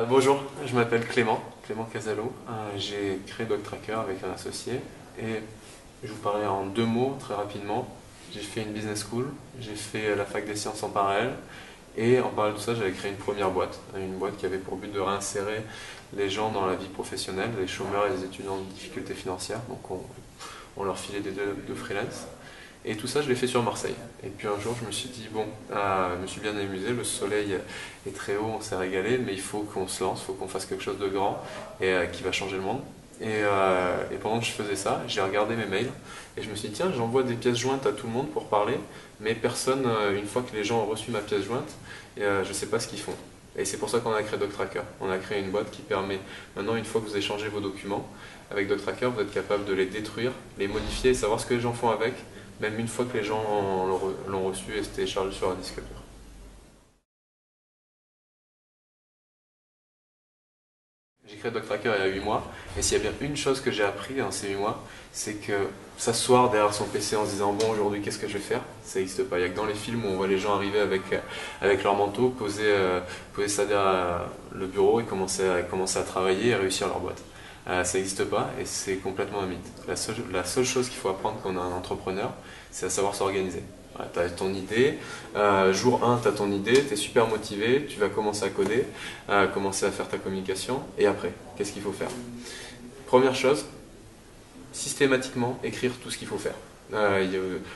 Bonjour, je m'appelle Clément Casalo. J'ai créé DocTracker avec un associé et je vous parler en deux mots très rapidement. J'ai fait une business school, j'ai fait la fac des sciences en parallèle et en parallèle de ça, j'avais créé une boîte qui avait pour but de réinsérer les gens dans la vie professionnelle, les chômeurs et les étudiants en difficulté financière. Donc on leur filait des deux freelance. Et tout ça, je l'ai fait sur Marseille. Et puis un jour, je me suis dit, bon, je me suis bien amusé, le soleil est très haut, on s'est régalé, mais il faut qu'on se lance, il faut qu'on fasse quelque chose de grand et qui va changer le monde. Et pendant que je faisais ça, j'ai regardé mes mails et je me suis dit, tiens, j'envoie des pièces jointes à tout le monde pour parler, mais personne, une fois que les gens ont reçu ma pièce jointe, je ne sais pas ce qu'ils font. Et c'est pour ça qu'on a créé DocTracker. On a créé une boîte qui permet, maintenant, une fois que vous échangez vos documents, avec DocTracker, vous êtes capable de les détruire, les modifier et savoir ce que les gens font avec, même une fois que les gens l'ont reçu et se téléchargé sur un disque dur. J'ai créé DocTracker il y a 8 mois, et s'il y a bien une chose que j'ai appris dans ces 8 mois, c'est que s'asseoir derrière son PC en se disant bon aujourd'hui qu'est-ce que je vais faire, ça n'existe pas. Il n'y a que dans les films où on voit les gens arriver avec leur manteau, poser ça derrière le bureau et commencer à travailler et réussir leur boîte. Ça n'existe pas et c'est complètement un mythe. La seule chose qu'il faut apprendre quand on est un entrepreneur, c'est à savoir s'organiser. Tu as ton idée, jour 1, tu as ton idée, tu es super motivé, tu vas commencer à coder, commencer à faire ta communication, et après, qu'est-ce qu'il faut faire? Première chose, systématiquement écrire tout ce qu'il faut faire.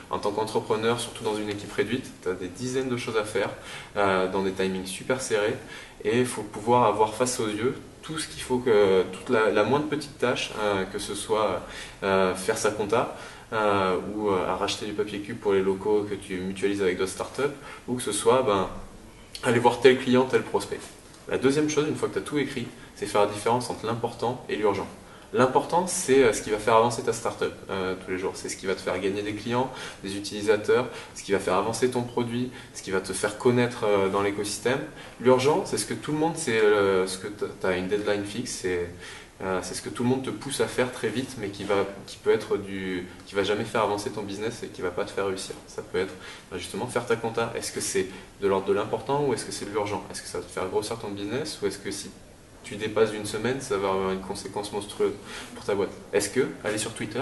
En tant qu'entrepreneur, surtout dans une équipe réduite, tu as des dizaines de choses à faire, dans des timings super serrés, et il faut pouvoir avoir face aux yeux tout ce qu'il faut, toute la moindre petite tâche, que ce soit faire sa compta, ou à racheter du papier cube pour les locaux que tu mutualises avec d'autres startups, ou que ce soit aller voir tel client, tel prospect. La deuxième chose, une fois que tu as tout écrit, c'est faire la différence entre l'important et l'urgent. L'important, c'est ce qui va faire avancer ta startup tous les jours. C'est ce qui va te faire gagner des clients, des utilisateurs, ce qui va faire avancer ton produit, ce qui va te faire connaître dans l'écosystème. L'urgent, c'est ce que tout le monde, c'est ce que tu as une deadline fixe, c'est ce que tout le monde te pousse à faire très vite, mais qui va jamais faire avancer ton business et qui va pas te faire réussir. Ça peut être justement faire ta compta. Est-ce que c'est de l'ordre de l'important ou est-ce que c'est de l'urgent? Est-ce que ça va te faire grossir ton business ou est-ce que si tu dépasses d'une semaine, ça va avoir une conséquence monstrueuse pour ta boîte? Est-ce que aller sur Twitter,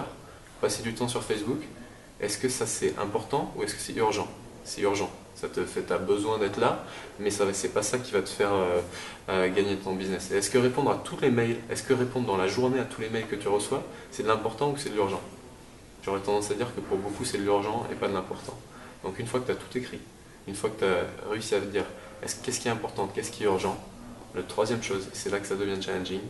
passer du temps sur Facebook, est-ce que ça c'est important ou est-ce que c'est urgent? C'est urgent. T'as besoin d'être là, mais c'est pas ça qui va te faire gagner ton business. Est-ce que répondre à tous les mails, est-ce que répondre dans la journée à tous les mails que tu reçois, c'est de l'important ou c'est de l'urgent? J'aurais tendance à dire que pour beaucoup c'est de l'urgent et pas de l'important. Donc une fois que tu as tout écrit, une fois que tu as réussi à te dire qu'est-ce qui est important, qu'est-ce qui est urgent, la troisième chose, et c'est là que ça devient challenging,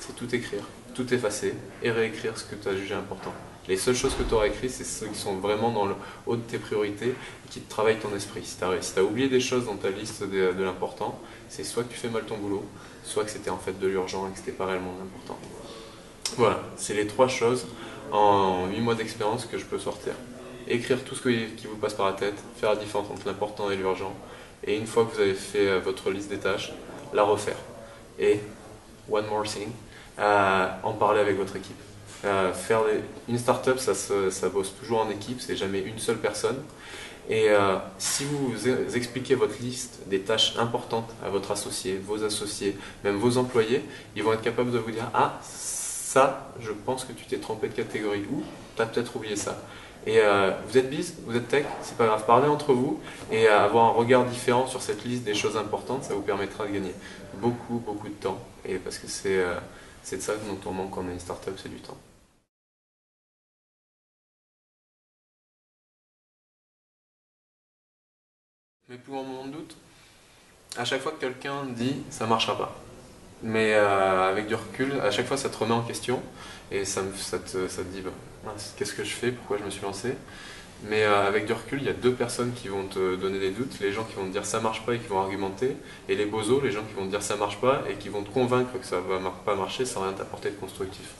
c'est tout écrire, tout effacer et réécrire ce que tu as jugé important. Les seules choses que tu auras écrites, c'est ceux qui sont vraiment dans le haut de tes priorités et qui te travaillent ton esprit. Si tu as oublié des choses dans ta liste de l'important, c'est soit que tu fais mal ton boulot, soit que c'était en fait de l'urgent et que c'était pas réellement l'important. Voilà, c'est les trois choses en 8 mois d'expérience que je peux sortir. Écrire tout ce qui vous passe par la tête, faire la différence entre l'important et l'urgent, et une fois que vous avez fait votre liste des tâches, la refaire. Et, one more thing, en parler avec votre équipe. Une startup, ça bosse toujours en équipe, c'est jamais une seule personne. Et si vous expliquez votre liste des tâches importantes à votre associé, vos associés, même vos employés, ils vont être capables de vous dire ah, ça, je pense que tu t'es trompé de catégorie ou tu as peut-être oublié ça. Et vous êtes biz, vous êtes tech, c'est pas grave, parlez entre vous et avoir un regard différent sur cette liste des choses importantes, ça vous permettra de gagner beaucoup de temps. Et parce que c'est de ça dont on manque quand on est une startup, c'est du temps. Mes plus grands moments de doute, à chaque fois que quelqu'un dit ça marchera pas. Mais avec du recul, à chaque fois ça te remet en question et ça te dit bah, mince, qu'est-ce que je fais, pourquoi je me suis lancé. Mais avec du recul, il y a deux personnes qui vont te donner des doutes, les gens qui vont te dire ça marche pas et qui vont argumenter, et les bozos, les gens qui vont te dire ça marche pas et qui vont te convaincre que ça va pas marcher sans rien t'apporter de constructif.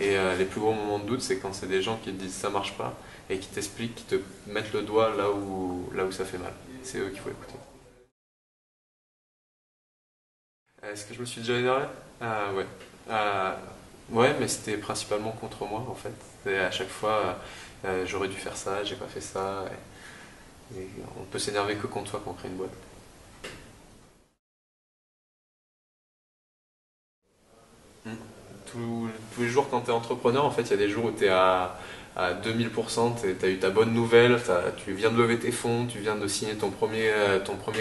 Et les plus gros moments de doute, c'est quand c'est des gens qui te disent ça marche pas et qui t'expliquent, qui te mettent le doigt là où ça fait mal. C'est eux qu'il faut écouter. Est-ce que je me suis déjà énervé? Ouais. Euh, ouais, mais c'était principalement contre moi en fait. Et à chaque fois, j'aurais dû faire ça, j'ai pas fait ça. Et on peut s'énerver que contre soi quand on crée une boîte. tu es entrepreneur, en fait, il y a des jours où tu es à 2000%, tu as eu ta bonne nouvelle, tu viens de lever tes fonds, tu viens de signer ton premier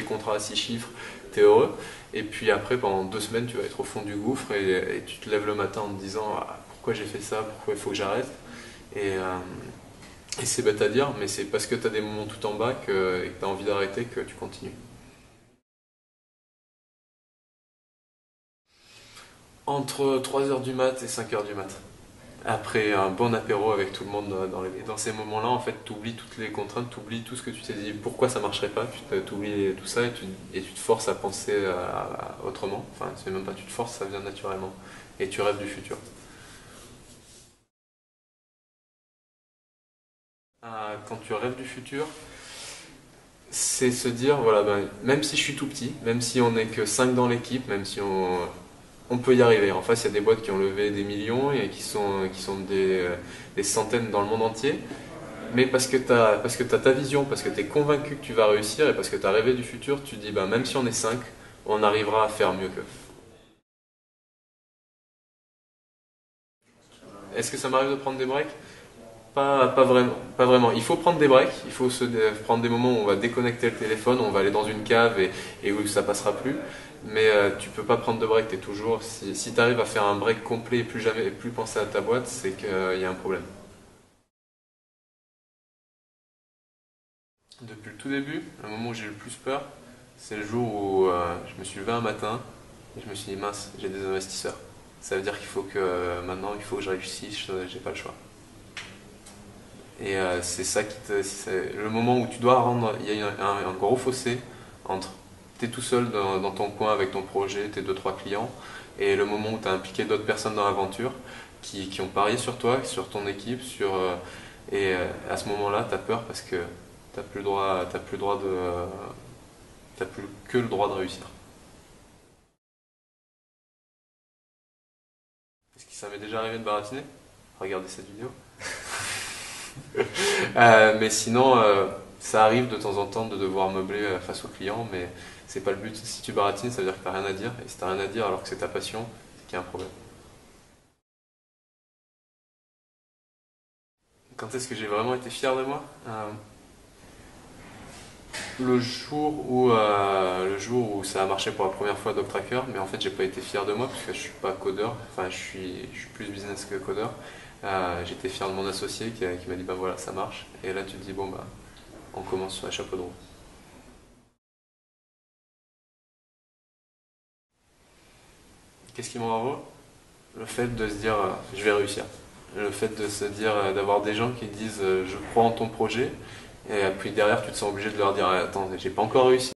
contrat à 6 chiffres, tu es heureux. Et puis après, pendant 2 semaines, tu vas être au fond du gouffre et tu te lèves le matin en te disant ah, pourquoi j'ai fait ça, pourquoi il faut que j'arrête. Et, euh, et c'est bête à dire, mais c'est parce que tu as des moments tout en bas et que tu as envie d'arrêter que tu continues. Entre 3 heures du mat et 5 heures du mat. Après un bon apéro avec tout le monde dans ces moments-là, en fait, tu oublies toutes les contraintes, tu oublies tout ce que tu t'es dit, pourquoi ça marcherait pas, tu oublies tout ça et tu te forces à penser autrement. Enfin, c'est même pas tu te forces, ça vient naturellement. Et tu rêves du futur. Quand tu rêves du futur, c'est se dire, voilà, ben, même si je suis tout petit, même si on n'est que 5 dans l'équipe, même si on peut y arriver. En face, il y a des boîtes qui ont levé des millions et qui sont des centaines dans le monde entier. Mais parce que t'as ta vision, parce que tu es convaincu que tu vas réussir et parce que tu as rêvé du futur, tu dis, ben, même si on est 5, on arrivera à faire mieux qu'eux. Est-ce que ça m'arrive de prendre des breaks? Pas vraiment, pas vraiment. Il faut prendre des breaks, il faut prendre des moments où on va déconnecter le téléphone, on va aller dans une cave et où ça passera plus. Mais tu peux pas prendre de break, t'es toujours. Si tu arrives à faire un break complet et plus jamais, et plus penser à ta boîte, c'est qu'il y a un problème. Depuis le tout début, le moment où j'ai le plus peur, c'est le jour où je me suis levé un matin et je me suis dit mince, j'ai des investisseurs. Ça veut dire qu'il faut que maintenant il faut que je réussisse, j'ai pas le choix. Et c'est ça c'est le moment où tu dois rendre, il y a un gros fossé entre tu es tout seul dans ton coin avec ton projet, tes deux trois clients, et le moment où tu as impliqué d'autres personnes dans l'aventure qui ont parié sur toi, sur ton équipe, et à ce moment-là, tu as peur parce que t'as plus que le droit de réussir. Est-ce que ça m'est déjà arrivé de baratiner? Regardez cette vidéo. Mais sinon, ça arrive de temps en temps de devoir meubler face aux clients, mais c'est pas le but. Si tu baratines, ça veut dire que t'as rien à dire, et si t'as rien à dire alors que c'est ta passion, c'est qu'il y a un problème. Quand est-ce que j'ai vraiment été fier de moi? Le jour où ça a marché pour la première fois DocTracker, mais en fait j'ai pas été fier de moi parce que je suis pas codeur, enfin je suis plus business que codeur. J'étais fier de mon associé qui m'a dit ben voilà ça marche, et là tu te dis bon bah on commence sur la chapeau de roue. Qu'est-ce qui me rend heureux? Le fait de se dire je vais réussir. Le fait de se dire d'avoir des gens qui disent je crois en ton projet, et puis derrière tu te sens obligé de leur dire attends j'ai pas encore réussi.